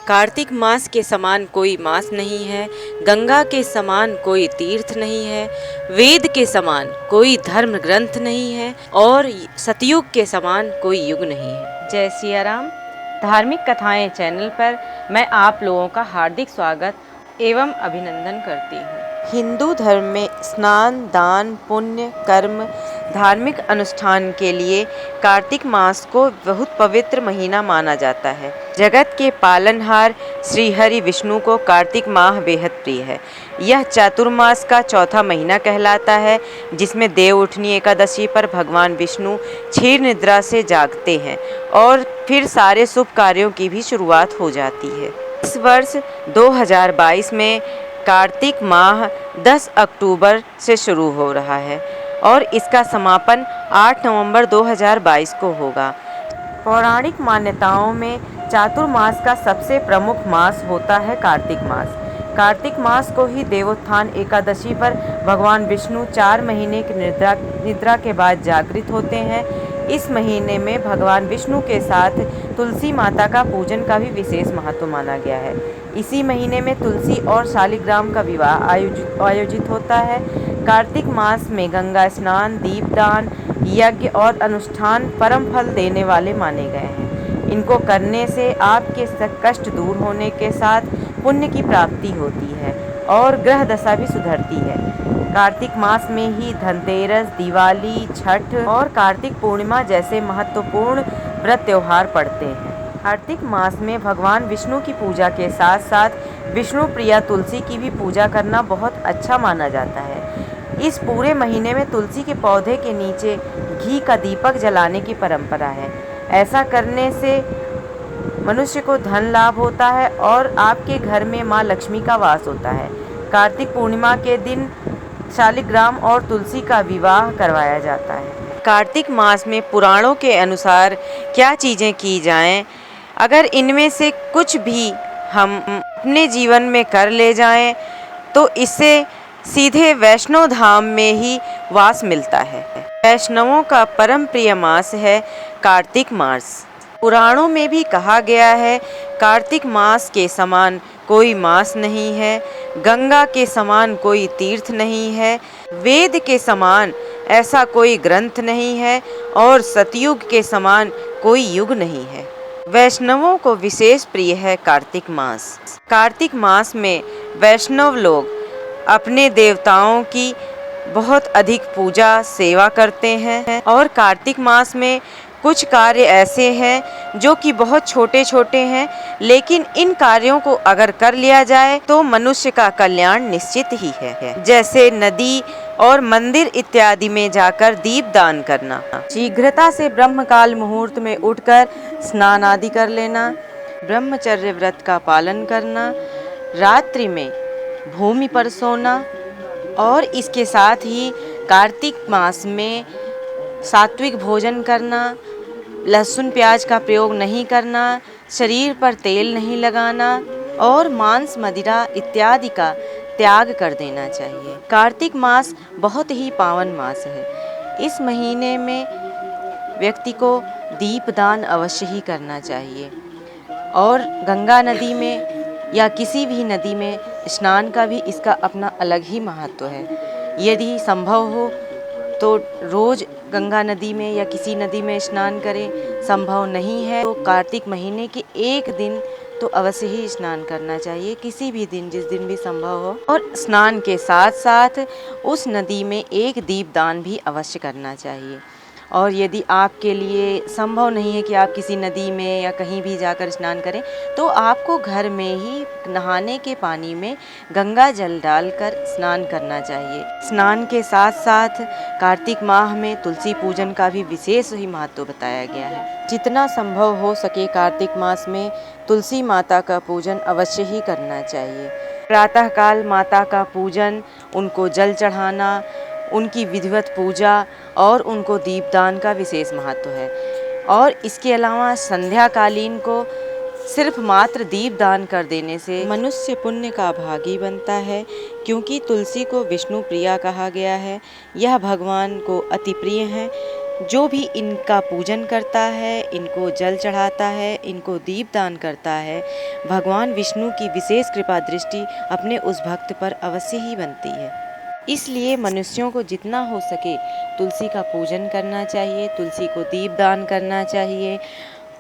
कार्तिक मास के समान कोई मास नहीं है, गंगा के समान कोई तीर्थ नहीं है, वेद के समान कोई धर्म ग्रंथ नहीं है और सतयुग के समान कोई युग नहीं है। जय सिया राम। धार्मिक कथाएं चैनल पर मैं आप लोगों का हार्दिक स्वागत एवं अभिनंदन करती हूँ। हिंदू धर्म में स्नान, दान, पुण्य, कर्म, धार्मिक अनुष्ठान के लिए कार्तिक मास को बहुत पवित्र महीना माना जाता है। जगत के पालनहार श्री हरि विष्णु को कार्तिक माह बेहद प्रिय है। यह चातुर्मास का चौथा महीना कहलाता है, जिसमें देव उठनी एकादशी पर भगवान विष्णु क्षीर निद्रा से जागते हैं और फिर सारे शुभ कार्यों की भी शुरुआत हो जाती है। इस वर्ष 2022 में कार्तिक माह 10 अक्टूबर से शुरू हो रहा है और इसका समापन 8 नवंबर 2022 को होगा। पौराणिक मान्यताओं में चातुर्मास का सबसे प्रमुख मास होता है कार्तिक मास। कार्तिक मास को ही देवोत्थान एकादशी पर भगवान विष्णु 4 महीने की निद्रा के बाद जागृत होते हैं। इस महीने में भगवान विष्णु के साथ तुलसी माता का पूजन का भी विशेष महत्व माना गया है। इसी महीने में तुलसी और शालिग्राम का विवाह आयोजित होता है। कार्तिक मास में गंगा स्नान, दीपदान, यज्ञ और अनुष्ठान परम फल देने वाले माने गए हैं। इनको करने से आपके कष्ट दूर होने के साथ पुण्य की प्राप्ति होती है और ग्रह दशा भी सुधरती है। कार्तिक मास में ही धनतेरस, दिवाली, छठ और कार्तिक पूर्णिमा जैसे महत्वपूर्ण व्रत त्योहार पड़ते हैं। कार्तिक मास में भगवान विष्णु की पूजा के साथ साथ विष्णु प्रिया तुलसी की भी पूजा करना बहुत अच्छा माना जाता है। इस पूरे महीने में तुलसी के पौधे के नीचे घी का दीपक जलाने की परंपरा है। ऐसा करने से मनुष्य को धन लाभ होता है और आपके घर में माँ लक्ष्मी का वास होता है। कार्तिक पूर्णिमा के दिन शालिग्राम और तुलसी का विवाह करवाया जाता है। कार्तिक मास में पुराणों के अनुसार क्या चीज़ें की जाएं, अगर इनमें से कुछ भी हम अपने जीवन में कर ले जाएं तो इससे सीधे वैष्णव धाम में ही वास मिलता है। वैष्णवों का परम प्रिय मास है कार्तिक मास। पुराणों में भी कहा गया है, कार्तिक मास के समान कोई मास नहीं है, गंगा के समान कोई तीर्थ नहीं है, वेद के समान ऐसा कोई ग्रंथ नहीं है और सतयुग के समान कोई युग नहीं है। वैष्णवों को विशेष प्रिय है कार्तिक मास। कार्तिक मास में वैष्णव लोग अपने देवताओं की बहुत अधिक पूजा सेवा करते हैं और कार्तिक मास में कुछ कार्य ऐसे हैं जो कि बहुत छोटे छोटे हैं, लेकिन इन कार्यों को अगर कर लिया जाए तो मनुष्य का कल्याण निश्चित ही है। जैसे नदी और मंदिर इत्यादि में जाकर दीप दान करना, शीघ्रता से ब्रह्मकाल मुहूर्त में उठकर स्नान आदि कर लेना, ब्रह्मचर्य व्रत का पालन करना, रात्रि में भूमि पर सोना और इसके साथ ही कार्तिक मास में सात्विक भोजन करना, लहसुन प्याज का प्रयोग नहीं करना, शरीर पर तेल नहीं लगाना और मांस मदिरा इत्यादि का त्याग कर देना चाहिए। कार्तिक मास बहुत ही पावन मास है। इस महीने में व्यक्ति को दीपदान अवश्य ही करना चाहिए और गंगा नदी में या किसी भी नदी में स्नान का भी इसका अपना अलग ही महत्व है। यदि संभव हो तो रोज़ गंगा नदी में या किसी नदी में स्नान करें, संभव नहीं है तो कार्तिक महीने के एक दिन तो अवश्य ही स्नान करना चाहिए, किसी भी दिन जिस दिन भी संभव हो। और स्नान के साथ साथ उस नदी में एक दीपदान भी अवश्य करना चाहिए। और यदि आपके लिए संभव नहीं है कि आप किसी नदी में या कहीं भी जाकर स्नान करें तो आपको घर में ही नहाने के पानी में गंगा जल डालकर स्नान करना चाहिए। स्नान के साथ साथ कार्तिक माह में तुलसी पूजन का भी विशेष ही महत्व बताया गया है। जितना संभव हो सके कार्तिक मास में तुलसी माता का पूजन अवश्य ही करना चाहिए। प्रातःकाल माता का पूजन, उनको जल चढ़ाना, उनकी विधिवत पूजा और उनको दीपदान का विशेष महत्व है। और इसके अलावा संध्याकालीन को सिर्फ मात्र दीपदान कर देने से मनुष्य पुण्य का भागी बनता है, क्योंकि तुलसी को विष्णु प्रिया कहा गया है। यह भगवान को अति प्रिय है। जो भी इनका पूजन करता है, इनको जल चढ़ाता है, इनको दीप दान करता है, भगवान विष्णु की विशेष कृपा दृष्टि अपने उस भक्त पर अवश्य ही बनती है। इसलिए मनुष्यों को जितना हो सके तुलसी का पूजन करना चाहिए, तुलसी को दीप दान करना चाहिए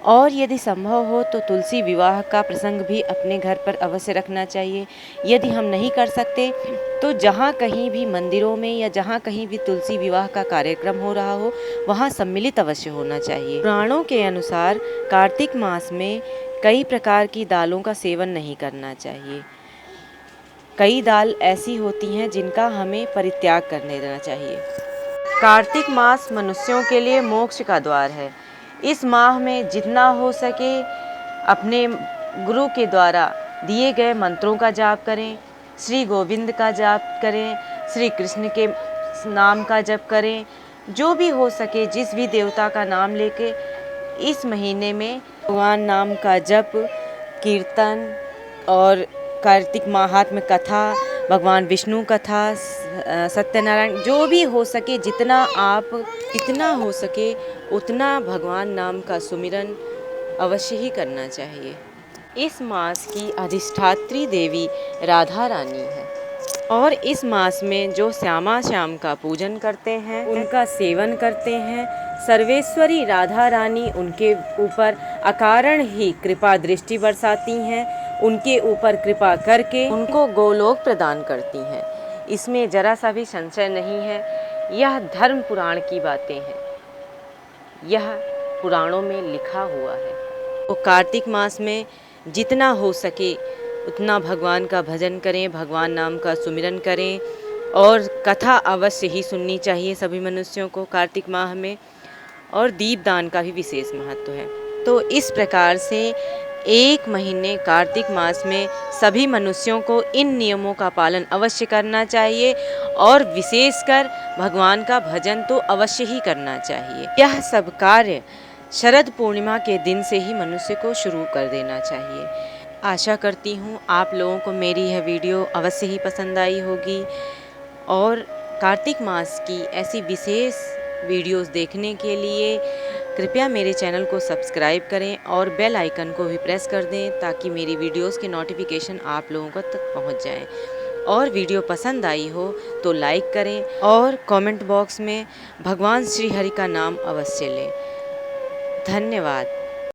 और यदि संभव हो तो तुलसी विवाह का प्रसंग भी अपने घर पर अवश्य रखना चाहिए। यदि हम नहीं कर सकते तो जहाँ कहीं भी मंदिरों में या जहाँ कहीं भी तुलसी विवाह का कार्यक्रम हो रहा हो वहाँ सम्मिलित अवश्य होना चाहिए। पुराणों के अनुसार कार्तिक मास में कई प्रकार की दालों का सेवन नहीं करना चाहिए। कई दाल ऐसी होती हैं जिनका हमें परित्याग करने देना चाहिए। कार्तिक मास मनुष्यों के लिए मोक्ष का द्वार है। इस माह में जितना हो सके अपने गुरु के द्वारा दिए गए मंत्रों का जाप करें, श्री गोविंद का जाप करें, श्री कृष्ण के नाम का जप करें। जो भी हो सके जिस भी देवता का नाम लेके इस महीने में भगवान नाम का जप, कीर्तन और कार्तिक महात्म्य कथा, भगवान विष्णु कथा, सत्यनारायण, जो भी हो सके जितना हो सके उतना भगवान नाम का सुमिरन अवश्य ही करना चाहिए। इस मास की अधिष्ठात्री देवी राधा रानी है और इस मास में जो श्यामा श्याम का पूजन करते हैं, उनका सेवन करते हैं, सर्वेश्वरी राधा रानी उनके ऊपर अकारण ही कृपा दृष्टि बरसाती हैं, उनके ऊपर कृपा करके उनको गोलोक प्रदान करती हैं। इसमें जरा सा भी संशय नहीं है। यह धर्म पुराण की बातें हैं, यह पुराणों में लिखा हुआ है। तो कार्तिक मास में जितना हो सके उतना भगवान का भजन करें, भगवान नाम का सुमिरन करें और कथा अवश्य ही सुननी चाहिए सभी मनुष्यों को कार्तिक माह में। और दीप दान का भी विशेष महत्व है। तो इस प्रकार से एक महीने कार्तिक मास में सभी मनुष्यों को इन नियमों का पालन अवश्य करना चाहिए और विशेषकर भगवान का भजन तो अवश्य ही करना चाहिए। यह सब कार्य शरद पूर्णिमा के दिन से ही मनुष्य को शुरू कर देना चाहिए। आशा करती हूँ आप लोगों को मेरी यह वीडियो अवश्य ही पसंद आई होगी और कार्तिक मास की ऐसी विशेष वीडियोस देखने के लिए कृपया मेरे चैनल को सब्सक्राइब करें और बेल आइकन को भी प्रेस कर दें ताकि मेरी वीडियोस के नोटिफिकेशन आप लोगों तक पहुंच जाएं। और वीडियो पसंद आई हो तो लाइक करें और कमेंट बॉक्स में भगवान श्री हरि का नाम अवश्य लें। धन्यवाद।